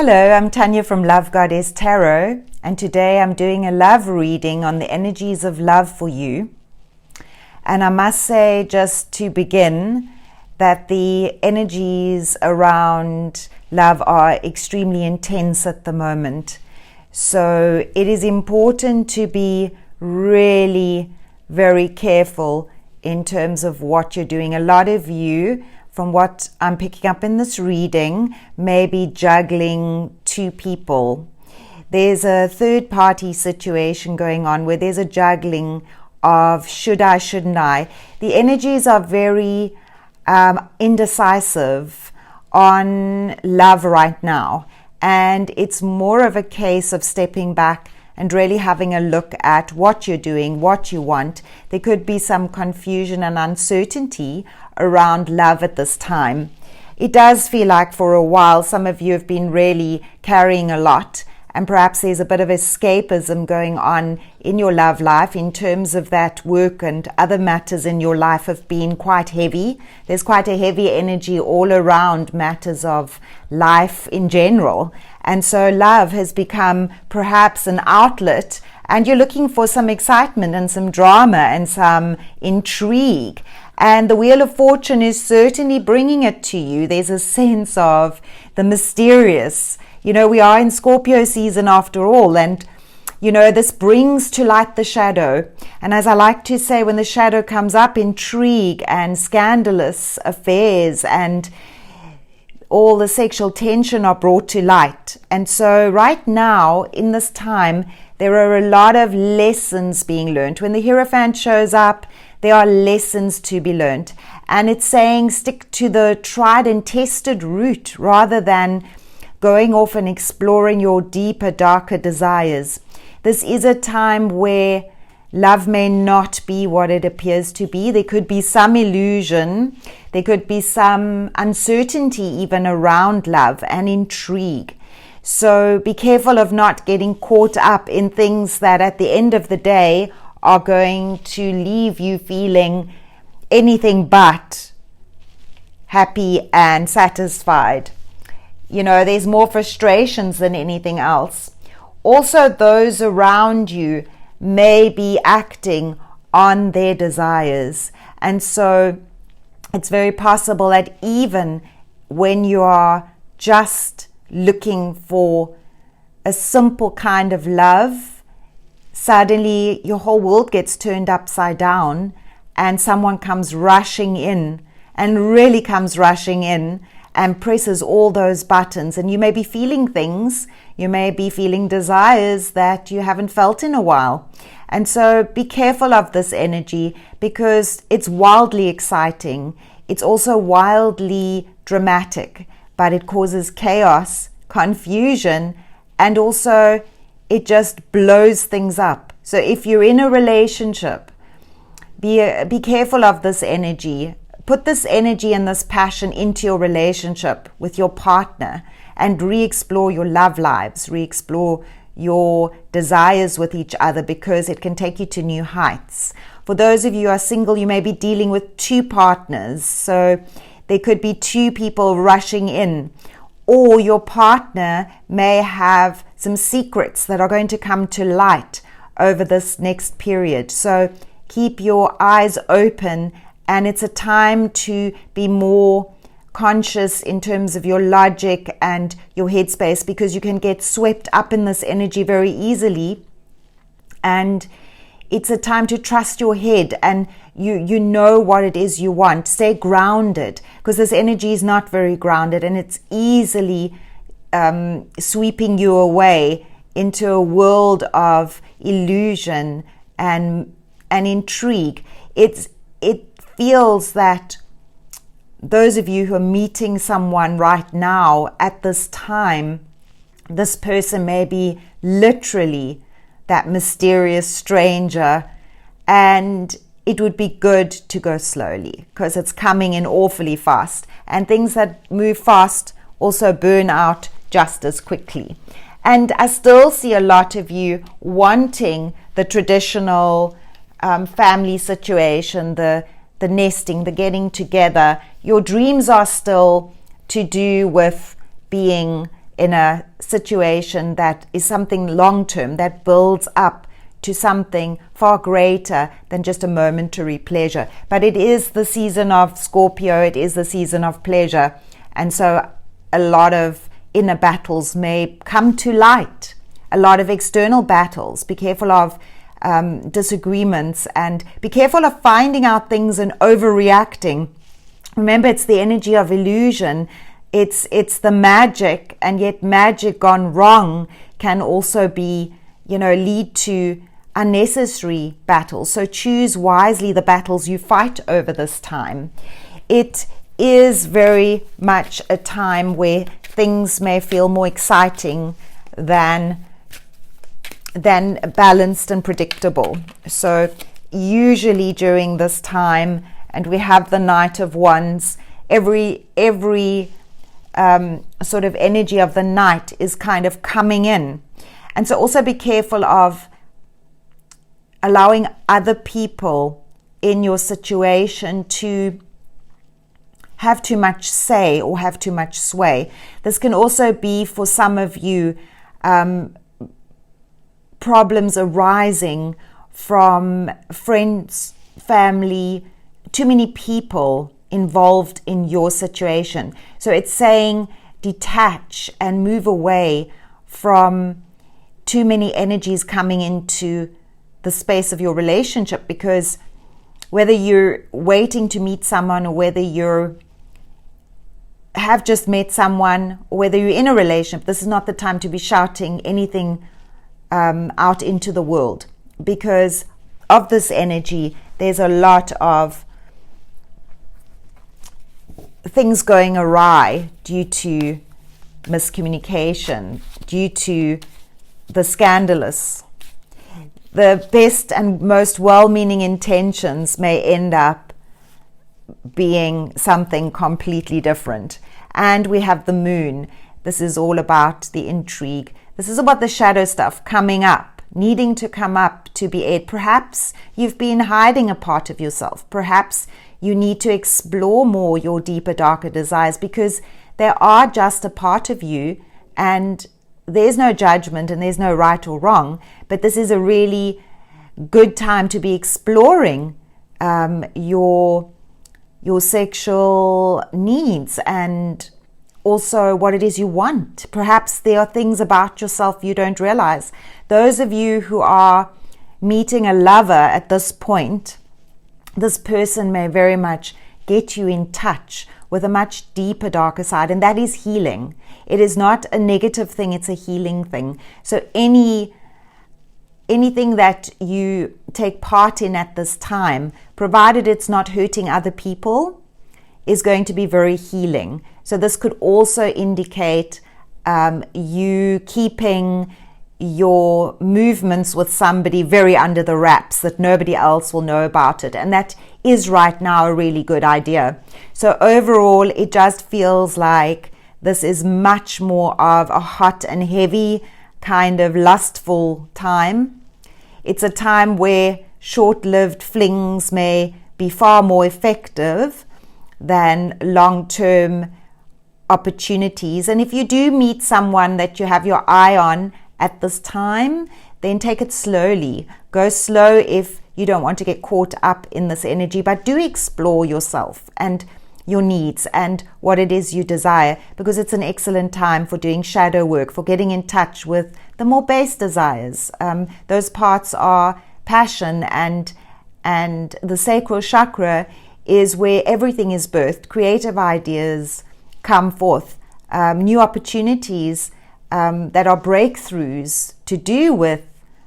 Hello, I'm Tanja from Love Goddess Tarot, and today I'm doing a love reading on the energies of love for you. And I must say, just to begin, that the energies around love are extremely intense at the moment. So it is important to be really very careful in terms of what you're doing. A lot of you, from what I'm picking up in this reading, may be juggling two people. There's a third party situation going on where there's a juggling of should I, shouldn't I. The energies are very indecisive on love right now. And it's more of a case of stepping back and really having a look at what you're doing, what you want. There could be some confusion and uncertainty around love at this time. It does feel like for a while some of you have been really carrying a lot, and perhaps there's a bit of escapism going on in your love life in terms of that work and other matters in your life have been quite heavy. There's quite a heavy energy all around matters of life in general. And so love has become perhaps an outlet, and you're looking for some excitement and some drama and some intrigue. And the Wheel of Fortune is certainly bringing it to you. There's a sense of the mysterious. You know, we are in Scorpio season after all, and you know, this brings to light the shadow. And as I like to say, when the shadow comes up, intrigue and scandalous affairs and all the sexual tension are brought to light. And so right now, in this time, there are a lot of lessons being learned. When the Hierophant shows up, there are lessons to be learned. And it's saying stick to the tried and tested route rather than going off and exploring your deeper, darker desires. This is a time where love may not be what it appears to be. There could be some illusion. There could be some uncertainty even around love and intrigue. So be careful of not getting caught up in things that at the end of the day are going to leave you feeling anything but happy and satisfied. You know, there's more frustrations than anything else. Also, those around you may be acting on their desires. And so it's very possible that even when you are just looking for a simple kind of love, suddenly your whole world gets turned upside down and someone comes rushing in and really comes rushing in and presses all those buttons. And you may be feeling things, you may be feeling desires that you haven't felt in a while. And so be careful of this energy because it's wildly exciting. It's also wildly dramatic, but it causes chaos, confusion, and also it just blows things up. So if you're in a relationship, be careful of this energy. Put this energy and this passion into your relationship with your partner and re-explore your love lives, re-explore your desires with each other because it can take you to new heights. For those of you who are single, you may be dealing with two partners. So there could be two people rushing in, or your partner may have some secrets that are going to come to light over this next period. So keep your eyes open. And it's a time to be more conscious in terms of your logic and your headspace because you can get swept up in this energy very easily. And it's a time to trust your head and you know what it is you want. Stay grounded because this energy is not very grounded and it's easily sweeping you away into a world of illusion and intrigue. It feels that those of you who are meeting someone right now at this time, this person may be literally that mysterious stranger, and it would be good to go slowly because it's coming in awfully fast, and things that move fast also burn out just as quickly. And I still see a lot of you wanting the traditional family situation, the nesting, the getting together. Your dreams are still to do with being in a situation that is something long-term, that builds up to something far greater than just a momentary pleasure. But it is the season of Scorpio, it is the season of pleasure. And so a lot of inner battles may come to light, a lot of external battles. Be careful of disagreements, and be careful of finding out things and overreacting. Remember, it's the energy of illusion. It's the magic, and yet magic gone wrong can also be, lead to unnecessary battles. So choose wisely the battles you fight over this time. It is very much a time where things may feel more exciting than balanced and predictable. So usually during this time, and we have the Knight of Wands, every sort of energy of the night is kind of coming in. And so also be careful of allowing other people in your situation to have too much say or have too much sway. This can also be, for some of you, problems arising from friends, family, too many people involved in your situation. So it's saying detach and move away from too many energies coming into the space of your relationship, because whether you're waiting to meet someone, or whether you have just met someone, or whether you're in a relationship, this is not the time to be shouting anything out into the world. Because of this energy, there's a lot of things going awry due to miscommunication, due to the scandalous. The best and most well-meaning intentions may end up being something completely different. And we have the moon. This is all about the intrigue. This is about the shadow stuff coming up, needing to come up to be aired. Perhaps you've been hiding a part of yourself. Perhaps you need to explore more your deeper, darker desires, because they are just a part of you, and there's no judgment and there's no right or wrong. But this is a really good time to be exploring your sexual needs, and also what it is you want. Perhaps there are things about yourself you don't realize. Those of you who are meeting a lover at this point, this person may very much get you in touch with a much deeper, darker side, and that is healing. It is not a negative thing, it's a healing thing. So anything that you take part in at this time, provided it's not hurting other people, is going to be very healing. So this could also indicate you keeping your movements with somebody very under the wraps, that nobody else will know about it. And that is right now a really good idea. So overall, it just feels like this is much more of a hot and heavy kind of lustful time. It's a time where short-lived flings may be far more effective than long-term opportunities. And if you do meet someone that you have your eye on at this time, then take it slowly. Go slow if you don't want to get caught up in this energy, but do explore yourself and your needs and what it is you desire, because it's an excellent time for doing shadow work, for getting in touch with the more base desires. Those parts are passion, and the sacral chakra is where everything is birthed. Creative ideas come forth, new opportunities that are breakthroughs to do with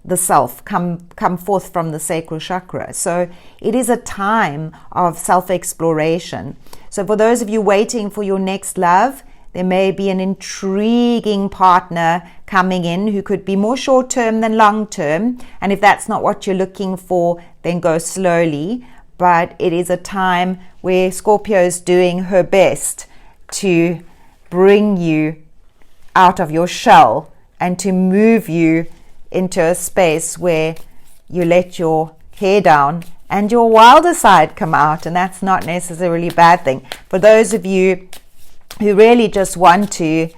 the self come forth from the sacral chakra. So it is a time of self-exploration. So for those of you waiting for your next love, there may be an intriguing partner coming in who could be more short-term than long-term. And if that's not what you're looking for, then go slowly. But it is a time where Scorpio is doing her best to bring you out of your shell and to move you into a space where you let your hair down and your wilder side come out. And that's not necessarily a bad thing. For those of you who really just want to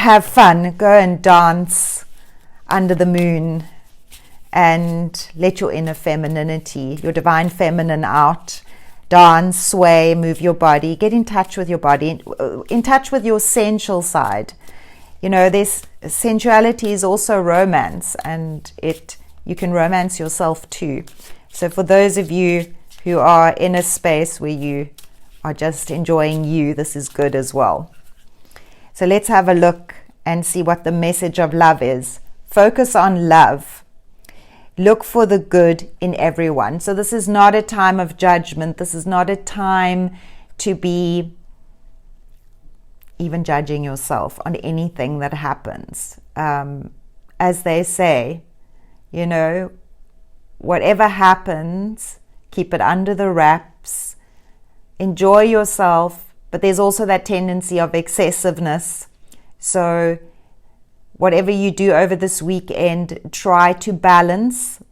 have fun. Go and dance under the moon and let your inner femininity, your divine feminine out. Dance, sway, move your body, get in touch with your body, in touch with your sensual side. This sensuality is also romance, and you can romance yourself too. So for those of you who are in a space where you are just enjoying you, this is good as well. So let's have a look and see what the message of love is. Focus on love. Look for the good in everyone. So this is not a time of judgment. This is not a time to be even judging yourself on anything that happens. As they say, whatever happens, keep it under the wraps. Enjoy yourself, but there's also that tendency of excessiveness. So whatever you do over this weekend, try to balance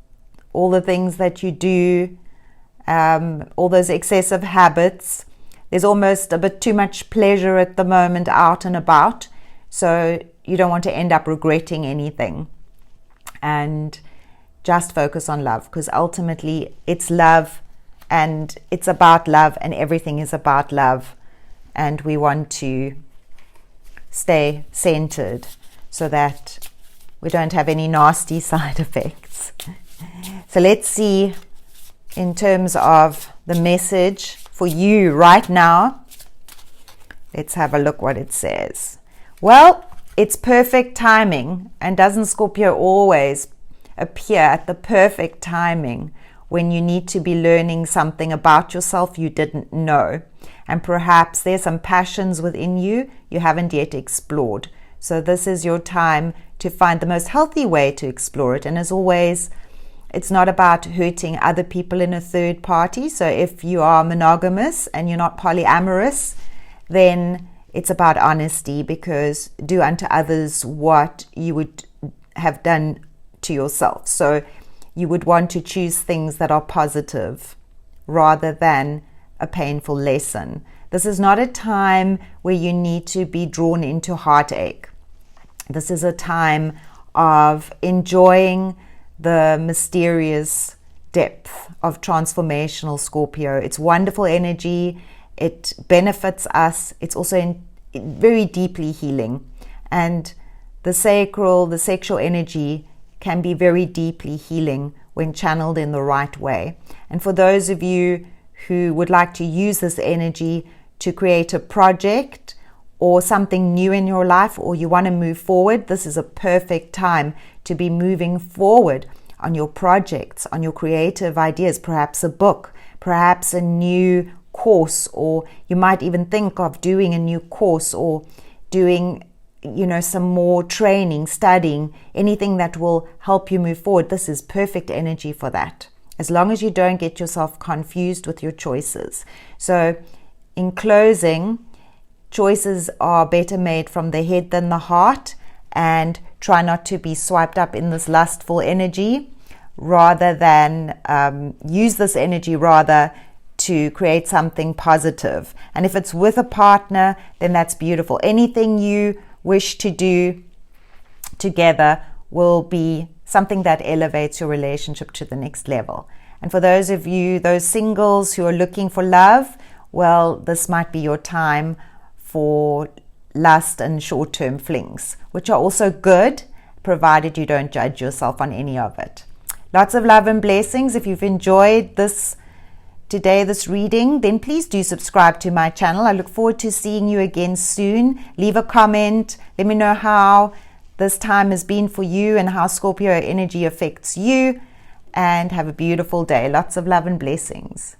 all the things that you do, all those excessive habits. There's almost a bit too much pleasure at the moment out and about, so you don't want to end up regretting anything. And just focus on love, because ultimately it's love, and it's about love, and everything is about love. And we want to stay centered so that we don't have any nasty side effects. So let's see, in terms of the message for you right now, let's have a look what it says. Well, it's perfect timing. And doesn't Scorpio always appear at the perfect timing when you need to be learning something about yourself you didn't know? And perhaps there's some passions within you haven't yet explored. So this is your time to find the most healthy way to explore it. And as always, it's not about hurting other people in a third party. So if you are monogamous and you're not polyamorous, then it's about honesty, because do unto others what you would have done to yourself. So you would want to choose things that are positive rather than a painful lesson. This is not a time where you need to be drawn into heartache. This is a time of enjoying the mysterious depth of transformational Scorpio. It's wonderful energy. It benefits us. It's also very deeply healing. And the sacral, the sexual energy can be very deeply healing when channeled in the right way. And for those of you who would like to use this energy to create a project or something new in your life, or you want to move forward, this is a perfect time to be moving forward on your projects, on your creative ideas, perhaps a book, perhaps a new course, or you might even think of doing a new course or doing some more training, studying, anything that will help you move forward. This is perfect energy for that, as long as you don't get yourself confused with your choices. So in closing, choices are better made from the head than the heart, and try not to be swiped up in this lustful energy, rather than use this energy rather to create something positive. And if it's with a partner, then that's beautiful. Anything you wish to do together will be something that elevates your relationship to the next level. And for those of you, those singles who are looking for love, well, this might be your time for lust and short-term flings, which are also good, provided you don't judge yourself on any of it. Lots of love and blessings. If you've enjoyed this reading, then please do subscribe to my channel. I look forward to seeing you again soon. Leave a comment. Let me know how this time has been for you and how Scorpio energy affects you. And have a beautiful day. Lots of love and blessings.